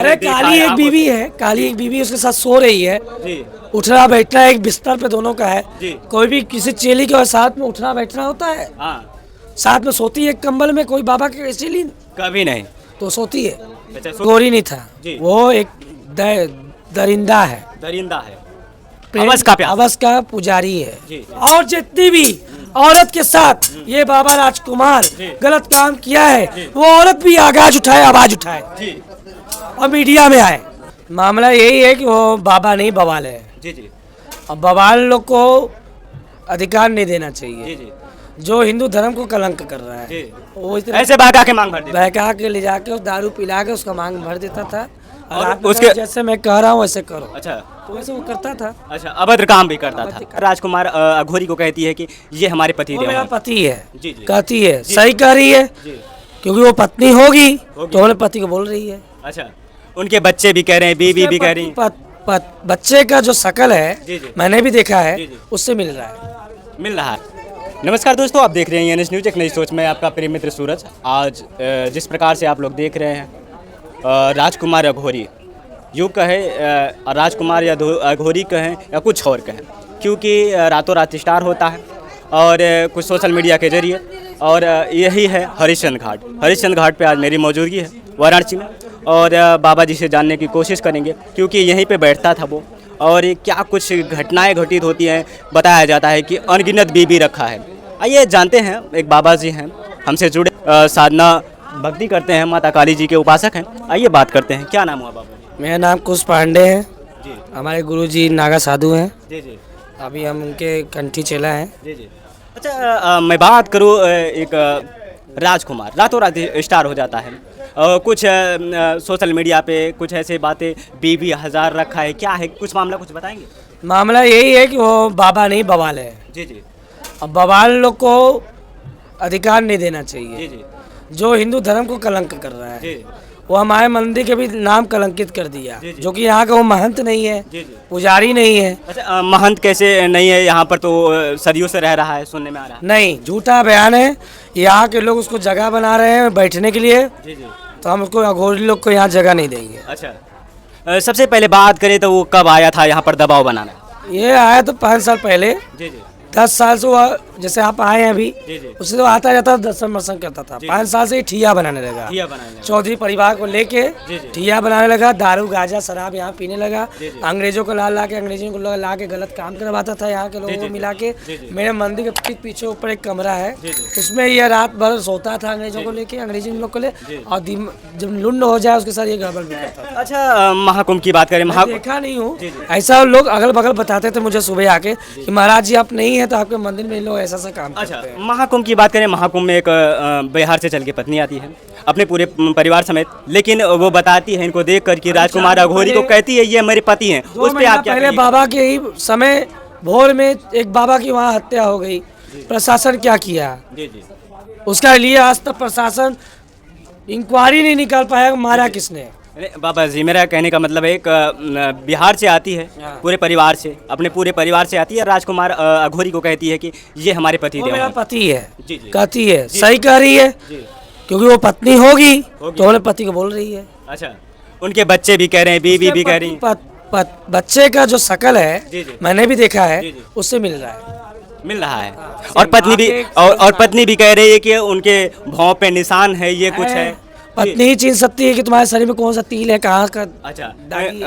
अरे काली एक बीवी उसके साथ सो रही है जी उठना बैठना एक बिस्तर पे दोनों का है। जी। कोई भी किसी चेली के साथ में उठना बैठना होता है, हाँ साथ में सोती है एक कंबल में, कोई बाबा के चेली कभी नहीं। तो सोती है। अच्छा गोरी नहीं था जी। वो एक दरिंदा है, दरिंदा है, प्रेम- अवस का प्यासा। अवस का पुजारी है। जी। और जितनी भी औरत के साथ ये बाबा राजकुमार जी। गलत काम किया है वो औरत भी आवाज उठाए जी और मीडिया में आए। मामला यही है कि वो बाबा नहीं बवाल है। जी जी अब बवाल लोग को अधिकार नहीं देना चाहिए। जी जी जो हिंदू धर्म को कलंक कर रहा है जी। वो इतना ऐसे बहका के मांग भर देते। बहका के ले जाके उस दारू पिला के उसका मांग भर देता था। और रात में उसके- जैसे मैं कह रहा हूँ वैसे करो, अच्छा तो वैसे वो करता था। अच्छा, अभद्र काम भी करता अभद्र था। राजकुमार अघोरी को कहती है कि ये हमारे पति वो देव मेरा हैं। पति है जी जी कहती है, जी। सही कह रही है जी क्योंकि वो पत्नी होगी होगी। तो अपने पति को बोल रही है। अच्छा, उनके बच्चे भी कह रहे हैं, बीवी भी कह रही हैं। बच्चे का जो शकल है जी, जी। मैंने भी देखा है जी, जी। उससे मिल रहा है। मिल रहा है। नमस्कार दोस्तों, आप देख रहे हैं एनएस न्यूज एक नई सोच में आपका प्रिय मित्र सूरज। आज जिस प्रकार से आप लोग देख रहे हैं राजकुमार अघोरी, यूँ कहे राजकुमार या अघोरी कहें या कुछ और कहें, क्योंकि रातों रात स्टार होता है और कुछ सोशल मीडिया के जरिए। और यही है हरिश्चंद्र घाट। हरिश्चंद्र घाट पे आज मेरी मौजूदगी है वाराणसी में और बाबा जी से जानने की कोशिश करेंगे, क्योंकि यहीं पे बैठता था वो। और क्या कुछ घटनाएं घटित होती हैं, बताया जाता है कि अनगिनत बीबी रखा है। आइए जानते हैं, एक बाबा जी हैं हमसे जुड़े, साधना भक्ति करते हैं, माता काली जी के उपासक हैं। आइए बात करते हैं, क्या नाम हुआ बाबा जी? मेरा नाम कुश पांडे है। जी हमारे गुरुजी नागा साधु हैं। जी जी अभी हम उनके कंठी चेला हैं। जी जी। अच्छा, मैं बात करूँ एक राजकुमार रातों रात स्टार हो जाता है। कुछ सोशल मीडिया पे कुछ ऐसे बातें, बीवी हजार रखा है, क्या है कुछ मामला, कुछ बताएंगे? मामला यही है कि वो बाबा नहीं बवाल है। जी जी अब बवाल लोग को अधिकार नहीं देना चाहिए। जी जी जो हिंदू धर्म को कलंक कर रहा है जी वो हमारे मंदिर के भी नाम कलंकित कर दिया, जी, जी। जो कि यहाँ का वो महंत नहीं है, जी जी। पुजारी नहीं है। अच्छा, महंत कैसे नहीं है यहाँ पर? तो सदियों से रह रहा है, सुनने में आ रहा है। नहीं, झूठा बयान है। यहाँ के लोग उसको जगह बना रहे हैं बैठने के लिए, जी जी। तो हम उसको अघोरी लोग को यहाँ जगह नहीं देंगे। अच्छा, सबसे पहले बात करें तो वो कब आया था यहाँ पर दबाव बनाना? ये आया तो 5 साल पहले। जी जी 10 साल से वो, जैसे आप आए हैं अभी, जी जी। उससे तो आता जाता दर्शन वर्शन करता था। जी। 5 साल से ही ठिया बनाने लगा। ठिया बनाने चौधरी परिवार को लेके जी, जी। ठिया बनाने लगा, दारू गांजा शराब यहाँ पीने लगा। जी, जी। अंग्रेजों को ला के अंग्रेजों को ला के गलत काम करवाता था यहाँ के लोगों जी, को जी। मिला के। जी, जी। मेरे मंदिर के ठीक पीछे ऊपर एक कमरा है, जी, जी। उसमें ये रात भर सोता था अंग्रेजों को लेके, अंग्रेजी लोग को ले, और जब लुंड हो जाए उसके साथ ये गड़बड़ भी करता था। अच्छा, महाकुंभ की बात करें, मैं महाकुंभ। देखा नहीं हूँ, जी, जी। ऐसा लोग अगल बगल बताते थे मुझे सुबह आके कि महाराज जी आप नहीं है तो आपके मंदिर में लोग ऐसा काम अच्छा, करते हैं। महाकुंभ की बात करें, महाकुंभ में एक बिहार से चल के पत्नी आती है अपने पूरे परिवार समेत, लेकिन वो बताती है इनको देख कर कि राजकुमार अघोरी को कहती है ये मेरे पति हैं। 2 उस पे महीना आप क्या पहले कहिए? बाबा के ही समय भोर में एक बाबा की वहाँ हत्या हो गई। प्रशासन क्या किया जी जी उसका लिए? आज तक प्रशासन इंक्वायरी नहीं निकाल पाया मारा किसने। अरे बाबा जी, मेरा कहने का मतलब है, एक बिहार से आती है हाँ। पूरे परिवार से, अपने पूरे परिवार से आती है, राजकुमार अघोरी को कहती है कि ये हमारे पति वो देव मेरा हैं। पति है जी, जी। कहती है, जी। सही कह रही है जी। क्योंकि वो पत्नी होगी होगी। तो अपने पति को बोल रही है। अच्छा, उनके बच्चे भी कह रहे हैं, बीवी भी कह रही हैं। बच्चे का जो शकल जी, है जी। मैंने भी देखा है जी, जी। उससे मिल रहा है। मिल रहा है। हाँ। और पत्नी भी आगे- और पत्नी भी कह रही है कि उनके भौं पे निशान है, ये कुछ है। पत्नी ही चीन सकती है कि तुम्हारे शरीर में कौन सा तिल है, कहाँ का। अच्छा, दागी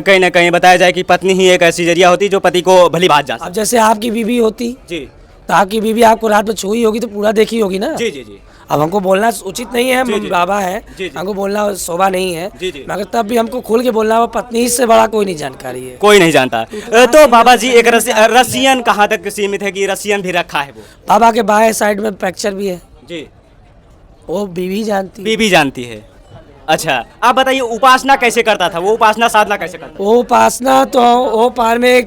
कहीं ना कहीं बताया जाए कि पत्नी ही एक ऐसी जरिया होती जो पति को भली बात जा अब सके। जैसे आपकी बीवी होती जी तो आपकी बीवी आपको रात में छुई होगी तो पूरा देखी होगी ना। जी जी जी अब हमको बोलना उचित नहीं है, जी, हम जी। बाबा है, जी, जी। हमको बोलना शोभा नहीं है, जी, जी। मगर तब भी हमको खुल के बोलना, वो पत्नी से बड़ा कोई नहीं जानकारी है। कोई नहीं जानता। तो बाबा जी, एक रसियन कहाँ तक सीमित है कि रसियन भी रखा है वो? बाबा के बाएं साइड में फ्रैक्चर भी है, जी, वो बीवी जानती है। बीबी जानती है। अच्छा, आप बताइए उपासना कैसे करता था वो? उपासना साधना कैसे करता वो उपासना तो वो पार में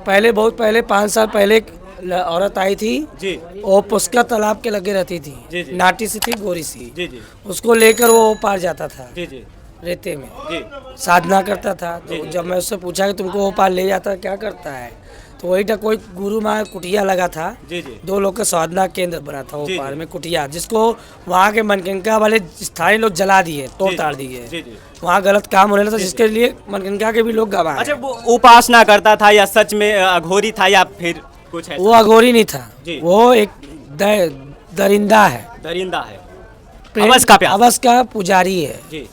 पहले, बहुत पहले 5 साल पहले एक औरत आई थी, था? जी वो पुष्कर तालाब के लगे रहती जी, थी, जी। नाटी सी थी, गोरी सी। जी जी उसको लेकर वो पार जाता था जी जी रेते में, जी साधना करता था। जी, तो जी। जब मैं उससे पूछा कि तुमको वो पार ले जाता क्या करता है, तो वही कोई गुरु माँ कुटिया लगा था। जी जी 2 लोग का साधना केंद्र बना था वो जी, पहाड़ जी। में कुटिया, जिसको वहाँ के मनकंका वाले स्थानीय लोग जला दिए, तोड़ ताड़ दिए। जी जी। वहाँ गलत काम होने लगा था, जिसके लिए मनकंका के भी लोग गवाह हैं। अच्छा, वो उपासना करता था या सच में अघोरी था या फिर कुछ वो ऐसा? अघोरी नहीं था, जी। वो एक दरिंदा है, दरिंदा है, हवस का प्यासा। हवस का पुजारी है। जी,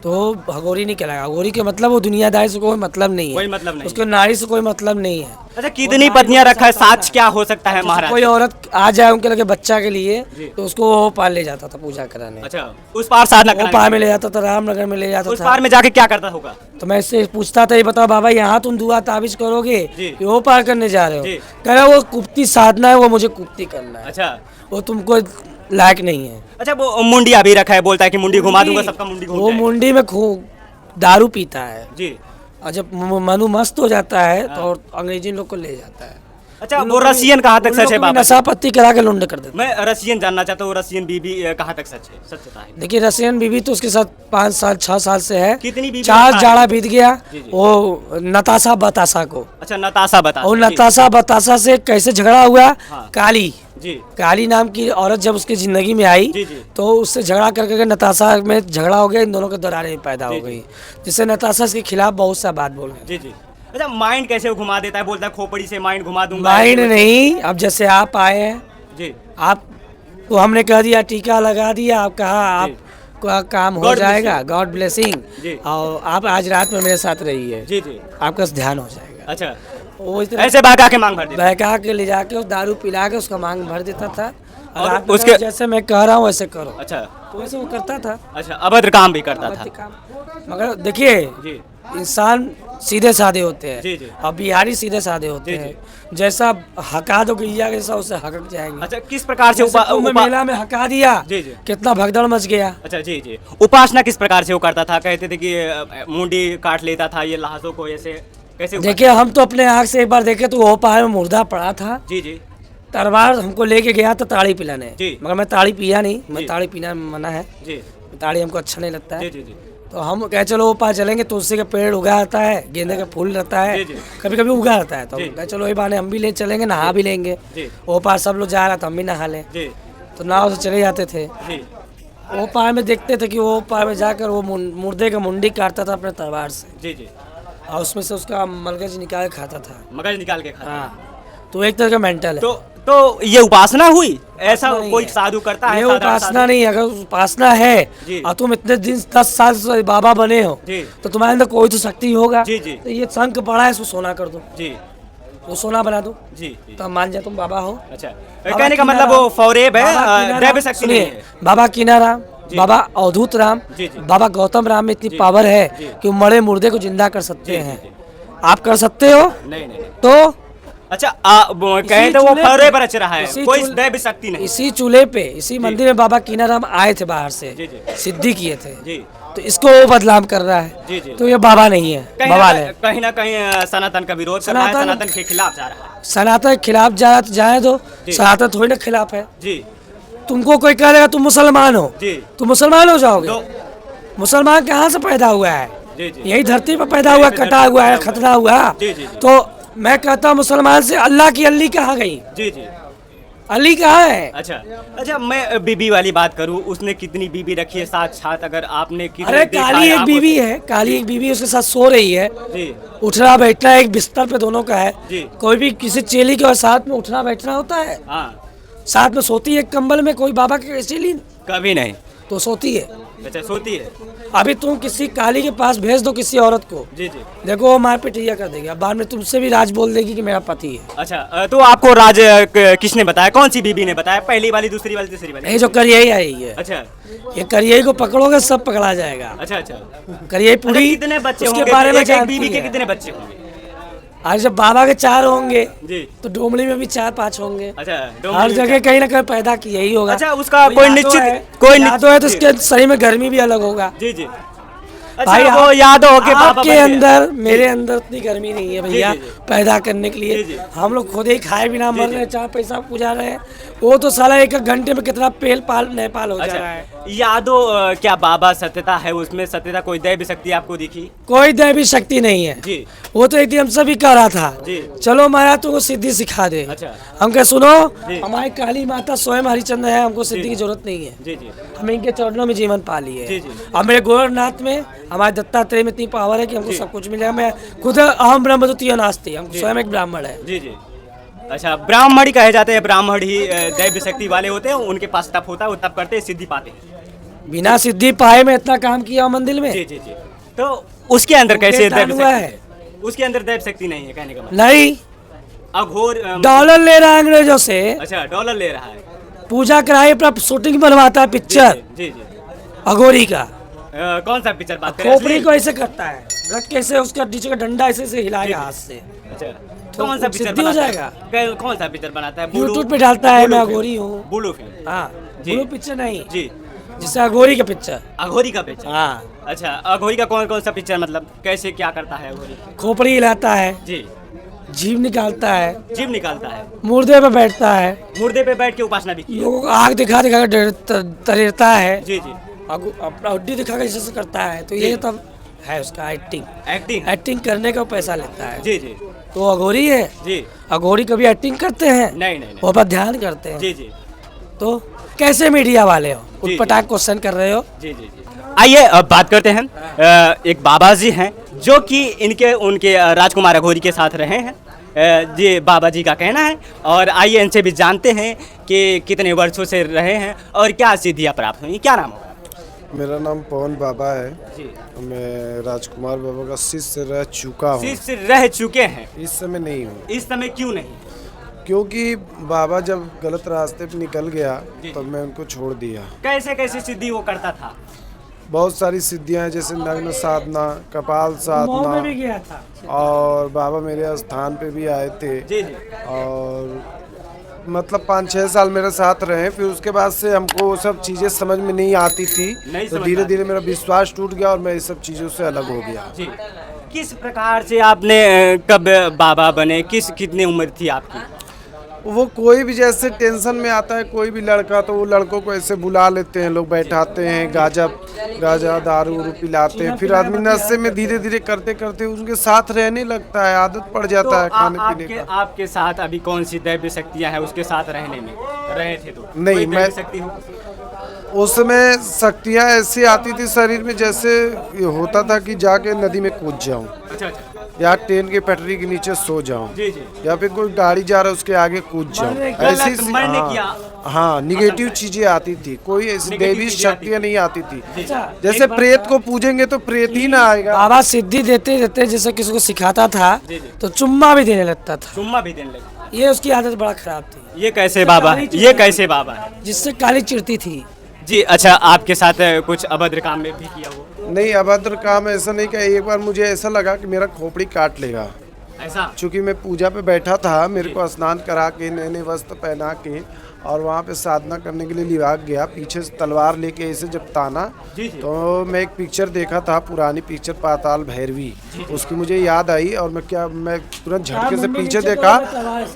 तो अघोरी नहीं कहलाएगा। अघोरी के मतलब वो दुनियादारी से कोई मतलब नहीं है, कोई मतलब नहीं। उसको नारी से कोई मतलब नहीं है। अच्छा, कितनी पत्नियां रखा है, साच क्या हो सकता है महाराज? कोई औरत आ जाए उनके लगे बच्चा के लिए, जी। तो उसको वो पार ले जाता था पूजा कराने। अच्छा, उस पार साधना वो कराने पार में ले जाता था, रामनगर में ले जाता उस था। पार में जाके क्या करता होगा? तो मैं इससे पूछता था, ये बताओ बाबा, यहाँ तुम दुआ ताबीज करोगे जी। कि वो पार करने जा रहे जी। हो? कह रहे वो कुप्ती साधना है, वो मुझे कुप्ती करना है, अच्छा वो तुमको लायक नहीं है। अच्छा, वो मुंडी अभी रखा है, बोलता है कि मुंडी घुमा दूंगा, सबका मुंडी घूम वो जाएगा। मुंडी में खूब दारू पीता है, जी। और जब मनु मस्त हो जाता है तो अंग्रेजी लोग को ले जाता है। अच्छा, वो रसियन कहाँ तक सच है बाबा? नशा पत्ती करा के लुंड कर देते। मैं रसियन जानना चाहता हूँ, रसियन बीबी कहाँ तक सच है, सत्यता है? देखिए, रसियन बीबी तो उसके साथ 5 साल 6 साल से है। कितनी बीबी 4 रखा है? जाड़ा बीत गया जी, जी। वो नताशा बताशा को। अच्छा, नताशा बता। और नताशा बताशा से कैसे झगड़ा हुआ? हाँ। काली जी काली नाम की औरत जब उसकी जिंदगी में आई, जी जी तो उससे झगड़ा करके नताशा में झगड़ा हो गया, इन दोनों के दरारें पैदा हो जी, जी। गई, जिससे नताशा इसके खिलाफ बहुत सा बात बोल गई। जी जी। अच्छा, माइंड कैसे वो घुमा देता है? बोलता है खोपड़ी से माइंड घुमा दूंगा। माइंड नहीं, अब जैसे आप आए हैं, जी आप तो हमने कह दिया, टीका लगा दिया, आप कहा आप का काम हो God जाएगा, गॉड ब्लेसिंग, जी। और आप आज रात में मेरे साथ रहिए, जी जी। आपका ध्यान हो जाएगा। अच्छा, वो इस तरह ऐसे बहका के मांग भर देता बहका के ले जाके उस दारू पिला के उसका मांग भर देता था। और और आप उसके- जैसे मैं कह रहा हूँ वैसे करो, है। अच्छा तो वैसे वो करता था। अच्छा, अभद्र काम भी करता था। अभद्र काम। मगर देखिए, जी इंसान सीधे साधे होते हैं, जी, जी। और बिहारी सीधे साधे होते जी, हैं। जैसा हका दो गैया जैसा उससे हकक जाएंगे। अच्छा, किस प्रकार से जैसे कुंभ मेला में हका दिया, जी, जी। कितना भगदड़ मच गया। अच्छा जी जी, उपासना किस प्रकार से वो करता था? कहते थे कि मुंडी काट लेता था, ये लाशों को ऐसे कैसे देखिए, हम तो अपने आँख से एक बार देखे तो वो पहाड़ में मुर्दा पड़ा था। जी जी तरवार हमको लेके गया था ताड़ी पिलाने, जी। मगर मैं ताड़ी पिया नहीं, मैं जी। ताड़ी पीना मना है, जी ताड़ी हमको अच्छा नहीं लगता जी है। जी जी तो हम कहे चलो वो पास चलेंगे, तुलसी का पेड़ उगा रहता है, गेंदे का फूल रहता है, जी, जी। कभी कभी उगा रहता है, तो जी। हम कहे चलो ये बहाने हम भी ले चलेंगे, नहा भी लेंगे। जी वो पार सब लोग जा रहा था, हम भी नहा लें, जी तो नाव से चले जाते थे। जी। वो पार में देखते थे कि वो पार में जाकर वो मुर्दे का मुंडी काटता था अपने तलवार से, जी जी, और उसमें से उसका मगज निकाल के खाता था। मगज निकाल के खाता। हाँ, तो एक तरह का मेंटल है। तो ये उपासना हुई? ऐसा उपासना नहीं कोई है। साधु करता है? ये साधारण उपासना साधु? नहीं है। अगर उपासना है जी। और तुम इतने दिन 10 साल से बाबा बने हो, जी तो तुम्हारे अंदर कोई तो शक्ति होगा। जी, जी। तो ये शंख पड़ा है, इसको सोना कर दो, जी वो सोना बना दो, जी जी। तो हम मान जाए तुम बाबा हो। अच्छा, बाबा कहने का मतलब कीनाराम- वो फौरेब है, बाबा कीनाराम- दैव शक्ति नहीं सुनिए, है। बाबा कीनाराम, जी। बाबा अवधूत राम, जी, जी। बाबा गौतम राम में इतनी जी। पावर है जी। कि वो मरे मुर्दे को जिंदा कर सकते जी, हैं। जी, आप कर सकते हो? नहीं नहीं नहीं। तो अच्छा, कहे तो वो चूल्हे फौरे पे- पर रच रहा है, इसी कोई चूल्हे- दैव शक्ति नहीं। इसी चूल्हे पे, इसी मंदिर में बाबा कीनाराम आए थे बाहर से, जी, जी। सिद्धि किए थे, जी तो इसको वो बदनाम कर रहा है। जी, जी। तो ये बाबा नहीं है, बवाल है। कहीं ना कहीं सनातन का विरोध कर रहा है, सनातन- सनातन के खिलाफ जा रहा है। सनातन के खिलाफ जाए तो जी। सनातन थोड़ी ना खिलाफ है। जी तुमको कोई कह देगा तुम मुसलमान हो, जी तुम मुसलमान हो जाओगे। तो मुसलमान कहाँ से पैदा हुआ है? जी जी यही धरती पर पैदा हुआ, कटा हुआ है, खतना हुआ। जी, जी, जी। तो मैं कहता हूँ मुसलमान से अल्लाह की अली कहाँ गई? जी जी। अली कहाँ है? अच्छा अच्छा, मैं बीबी वाली बात करूं, उसने कितनी बीबी रखी है साथ? अगर आपने कितने अरे देखा काली है एक आपको- बीवी है, काली एक बीवी उसके साथ सो रही है। जी उठना बैठना एक बिस्तर पे दोनों का है। जी। कोई भी किसी चेली के और साथ में उठना बैठना होता है, हाँ, साथ में सोती है एक कंबल में। कोई बाबा की चेली कभी नहीं। तो सोती है। अच्छा, सोती है। अभी तुम किसी काली के पास भेज दो किसी औरत को, जी जी। देखो वो मार पिटैया कर देगी, अब बाद में तुमसे भी राज बोल देगी कि मेरा पति है। अच्छा, तो आपको राज किसने बताया? कौन सी बीबी ने बताया? पहली वाली, दूसरी वाली, तीसरी वाली? ये जो करियई आई है, अच्छा ये करियई को पकड़ोगे सब पकड़ा जाएगा। अच्छा अच्छा। करियई अच्छा, पूरी कितने बच्चे उसके होंगे? बारे में एक जानती बीबी के है। कितने बच्चे होंगे? आज जब बाबा के 4 होंगे जी। तो डोमली में भी 4-5 होंगे। अच्छा, हर जगह कहीं ना कहीं पैदा किया ही होगा। अच्छा, उसका तो कोई यादव निश्चित- है, कोई यादव है तो जी। उसके शरीर में गर्मी भी अलग होगा। जी जी। अच्छा, वो याद हो के पापा आपके बन गए। अंदर मेरे अंदर उतनी गर्मी नहीं है भैया जी, जी। पैदा करने के जी, लिए। जी। हम लोग खुद ही खाए बिना मर रहे हैं, 4 पैसा पूजा रहे हैं। वो तो साला एक एक घंटे में कितना पेल पाल नेपाल हो जा रहा है। अच्छा, यादो क्या बाबा सत्यता है उसमें? सत्यता कोई दैवी शक्ति आपको दिखी? कोई दैवी शक्ति नहीं है। जी वो तो एक दिन हम सभी कह रहा था, जी। चलो महाराज तुमको सिद्धि सिखा दे। अच्छा। हम कह सुनो, जी। हमारी काली माता स्वयं हरिचंद्र है, हमको सिद्धि की जरूरत नहीं है। जी जी हम इनके चरणों में जीवन पा लिए जी, जी। अब मेरे गोरखनाथ में, हमारे दत्तात्रेय में इतनी पावर है कि हमको सब कुछ मिलेगा। मैं खुद अहम ब्रह्म द्वितीय नास्ति, हम स्वयं एक ब्राह्मण है। जी जी। अच्छा, ब्राह्मण ही कहे जाते हैं, ब्राह्मण ही दैवी शक्ति वाले होते हैं, उनके पास तप होता है, वो तप करते हैं, सिद्धि पाते हैं। बिना सिद्धि पाए मैं इतना काम किया हूं मंदिर में। जी जी जी। तो उसके अंदर कैसे गेट दैवी हुआ शक्ति? है उसके अंदर दैवी शक्ति नहीं है, कहने का मतलब। नहीं, अघोर डॉलर ले रहा है अंग्रेजों से, अच्छा, डॉलर ले रहा है। पूजा कराई, अपना शूटिंग बनवाता है जी पिक्चर जी जी। अघोरी का। कौन सा पिक्चर बात करें? खोपड़ी असली? को ऐसे करता है, रख के ऐसे उसका नीचे का डंडा ऐसे ऐसे हिलाएगा हाथ से, अच्छा, तो कौन सा पिक्चर सिद्धि हो बनाता है? जाएगा। कौन सा पिक्चर बनाता है? यूट्यूब पे डालता है, बुलू मैं फिल्म। अघोरी हूँ। बुलू फिल्म। हाँ, जी। ब्लू पिक्चर नहीं, जी। जिससे अघोरी का पिक्चर। अघोरी का पिक्चर। हाँ, अच्छा, अघोरी का कौन कौन सा पिक्चर, मतलब कैसे क्या करता है अघोरी? खोपड़ी हिलाता है, जी। जीभ निकालता है, जीव निकालता है, मुर्दे पे बैठता है, मुर्दे पे बैठ के उपासना भी की। लोगों को आग दिखा दिखा कर तरेरता है, जी जी। अपना हड्डी दिखा कर जैसे करता है। तो ये तब है उसका एक्टिंग। एक्टिंग। एक्टिंग करने का पैसा लेता है। जी जी तो अघोरी है, जी। अघोरी कभी एक्टिंग करते हैं? नहीं नहीं नहीं। वो पर ध्यान करते हैं। जी जी तो कैसे मीडिया वाले हो, जी, उटपटांग क्वेश्चन कर रहे हो? जी जी जी। आइए अब बात करते हैं। एक बाबा जी हैं जो कि उनके राजकुमार अघोरी के साथ रहे हैं। ये बाबा जी का कहना है, और आइए इनसे भी जानते हैं कि कितने वर्षों से रहे हैं और क्या सिद्धियाँ प्राप्त हुई। क्या नाम होगा? मेरा नाम पवन बाबा है। जी। मैं राजकुमार बाबा का शिष्य रह चुका हूँ। शिष्य रह चुके हैं, इस समय नहीं हूँ, इस समय क्यों नहीं? क्योंकि बाबा जब गलत रास्ते पे निकल गया जी। तब मैं उनको छोड़ दिया। कैसे कैसे सिद्धि वो करता था? बहुत सारी सिद्धियाँ हैं, जैसे नग्न साधना, कपाल मऊ में भी साधना, गया था। और बाबा मेरे स्थान पे भी आए थे। जी जी। और मतलब 5-6 साल मेरे साथ रहे। फिर उसके बाद से हमको वो सब चीज़ें समझ में नहीं आती थी, नहीं तो समझ धीरे आती। धीरे मेरा विश्वास टूट गया और मैं इस सब चीज़ों से अलग हो गया। जी। किस प्रकार से आपने कब बाबा बने? कितनी उम्र थी आपकी? वो कोई भी जैसे टेंशन में आता है कोई भी लड़का, तो वो लड़कों को ऐसे बुला लेते हैं, लोग बैठाते हैं, गाजा दारू उरू पिलाते हैं। फिर आदमी नशे में धीरे धीरे करते करते उनके साथ रहने लगता है, आदत पड़ जाता है खाने पीने का। आपके साथ अभी कौन सी दैवी शक्तियाँ हैं उसके साथ रहने में रहे थे? तो नहीं, कोई मैं- दैवी शक्ति हो? उस समय शक्तियाँ ऐसी आती थी शरीर में, जैसे ये होता था कि जाके नदी में कूद जाऊं, अच्छा अच्छा। या ट्रेन की पटरी के नीचे सो जाऊं, जी जी। या फिर कोई गाड़ी जा रहा है उसके आगे कूद जाऊं। गलत मैंने किया। हाँ, निगेटिव चीजें आती थी, कोई ऐसी Negative दैवी चीजें आती शक्तियाँ नहीं आती थी। अच्छा, जैसे प्रेत को पूजेंगे तो प्रेत ही ना आएगा। बाबा सिद्धि देते देते जैसे किसी को सिखाता था जी, जी। तो चुम्मा भी देने लगता था। चुम्मा भी देने लगे। ये उसकी आदत बड़ा खराब थी, ये कैसे बाबा? ये कैसे बाबा? जिससे काली चिड़ती थी। जी। अच्छा, आपके साथ कुछ अभद्र काम में भी किया हो? नहीं, अभद्र काम ऐसा नहीं किया। एक बार मुझे ऐसा लगा कि मेरा खोपड़ी काट लेगा। ऐसा? चूँकि मैं पूजा पे बैठा था, मेरे को स्नान करा के नए नए वस्त्र पहना के और वहाँ पे साधना करने के लिए लिवाग गया, पीछे से तलवार लेके ऐसे जब ताना, जी जी। तो मैं एक पिक्चर देखा था, पुरानी पिक्चर पाताल भैरवी, उसकी मुझे याद आई और मैं तुरंत झटके से पीछे देखा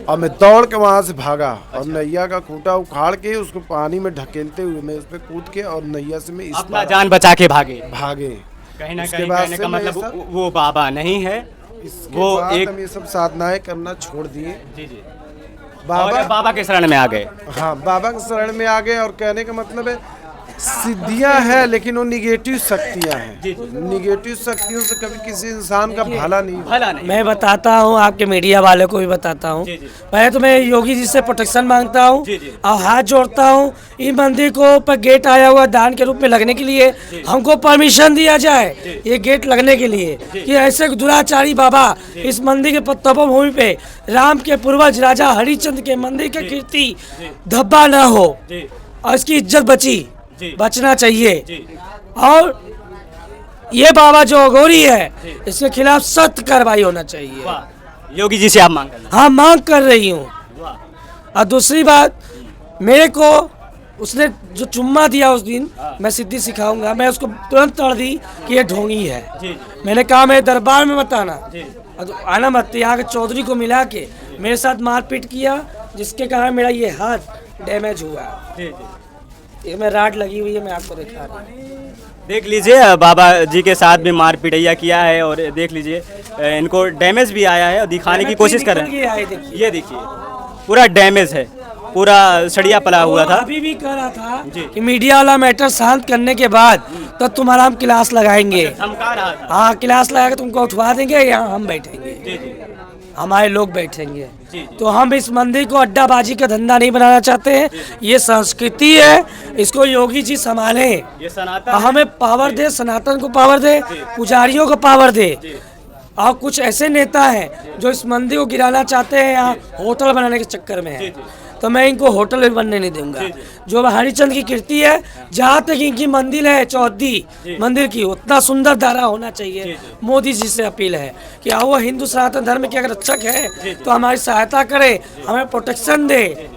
और मैं दौड़ के वहाँ से भागा और नैया का खूंटा उखाड़ के उसको पानी में ढकेलते हुए मैं उस पर कूद के और नैया से मैं इस अपना पार जान बचा के भागे। भागे। कहीं ना उसके कहीं बाद कहने से का मैं मतलब ये सब- वो बाबा नहीं है, इसके वो बाद एक। हम ये सब साधनाएं करना छोड़ दिए। जी जी। बाबा और बाबा के शरण में आ गए। हाँ, बाबा के शरण में आ गए। और कहने का मतलब है सिद्धियां हैं, लेकिन वो निगेटिव शक्तियां हैं। जी, जी। निगेटिव शक्तियों से कभी किसी इंसान का भला नहीं होता। भला नहीं। मैं बताता हूँ, आपके मीडिया वाले को भी बताता हूँ। जी, जी। पहले तो मैं योगी जी से प्रोटेक्शन मांगता हूँ जी, जी। और हाथ जोड़ता हूँ, इस मंदिर को पर गेट आया हुआ दान के रूप में लगने के लिए हमको परमिशन दिया जाए, ये गेट लगने के लिए, कि ऐसे दुराचारी बाबा इस मंदिर के तपोभूमि पे राम के पूर्वज राजा हरिश्चंद्र के मंदिर के कीर्ति धब्बा न हो जी और इसकी इज्जत जी। बचना चाहिए। जी। और ये बाबा जो अघोरी है इसके खिलाफ सख्त कार्रवाई होना चाहिए। वाह, योगी जी से आप मांग कर रहे हैं। हाँ, मांग कर रही हूँ। वाह। और दूसरी बात, मेरे को उसने जो चुम्मा दिया उस दिन, मैं सिद्धि सिखाऊंगा, मैं उसको तुरंत तोड़ दी कि ये ढोंगी है। मैंने कहा मेरे दरबार में मत आना, आना मत। यहाँ के चौधरी को मिला के मेरे साथ मारपीट किया, जिसके कारण मेरा ये हाथ डैमेज हुआ। ये मैं राड लगी हुई है, मैं आपको दिखा रहा हूँ। देख लीजिए बाबा जी के साथ भी मार पिटैया किया है और देख लीजिए इनको डैमेज भी आया है और दिखाने की कोशिश कर रहे हैं। ये देखिए पूरा डैमेज है, पूरा सड़िया पला हुआ था। अभी भी कह रहा था कि मीडिया वाला मैटर शांत करने के बाद तो तुम्हारा हम क्लास लगाएंगे। धमका रहा था। हाँ, क्लास लगा के तुमको उठवा देंगे, यहाँ हम बैठेंगे, हमारे लोग बैठेंगे। तो हम इस मंदिर को अड्डाबाजी का धंधा नहीं बनाना चाहते हैं। ये संस्कृति है, इसको योगी जी संभाले। ये सनातन हमें पावर दे, सनातन को पावर दे, पुजारियों को पावर दे। और कुछ ऐसे नेता हैं जो इस मंदिर को गिराना चाहते हैं, यहाँ होटल बनाने के चक्कर में है। तो मैं इनको होटल भी बनने नहीं दूंगा। जो हरिचंद की कीर्ति है, जहाँ तक इनकी मंदिर है चौधरी मंदिर की, उतना सुंदर धारा होना चाहिए। मोदी जी से अपील है कि वो हिंदू सनातन धर्म के अगर रक्षक है तो हमारी सहायता करे, हमें प्रोटेक्शन दे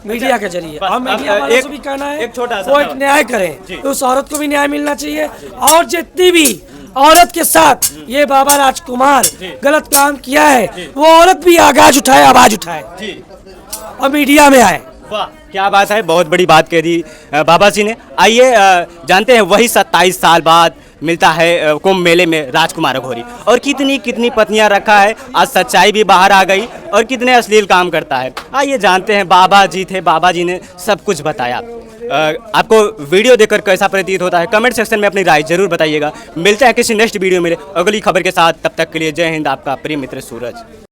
मीडिया के जरिए। और मीडिया वालों से भी कहना है वो एक न्याय करे, तो उस औरत को भी न्याय मिलना चाहिए। और जितनी भी औरत के साथ ये बाबा राजकुमार गलत काम किया है, वो औरत भी आवाज उठाए, आवाज उठाए और मीडिया में आए। वाह, क्या बात है, बहुत बड़ी बात कह दी बाबा जी ने। आइए जानते हैं वही 27 साल बाद मिलता है कुंभ मेले में राजकुमार अघोरी, और कितनी कितनी पत्नियां रखा है। आज सच्चाई भी बाहर आ गई और कितने अश्लील काम करता है। आइए जानते हैं, बाबा जी थे, बाबा जी ने सब कुछ बताया। आपको वीडियो देखकर कैसा प्रतीत होता है कमेंट सेक्शन में अपनी राय जरूर बताइएगा। मिलते हैं किसी नेक्स्ट वीडियो में अगली खबर के साथ, तब तक के लिए जय हिंद, आपका प्रिय मित्र सूरज।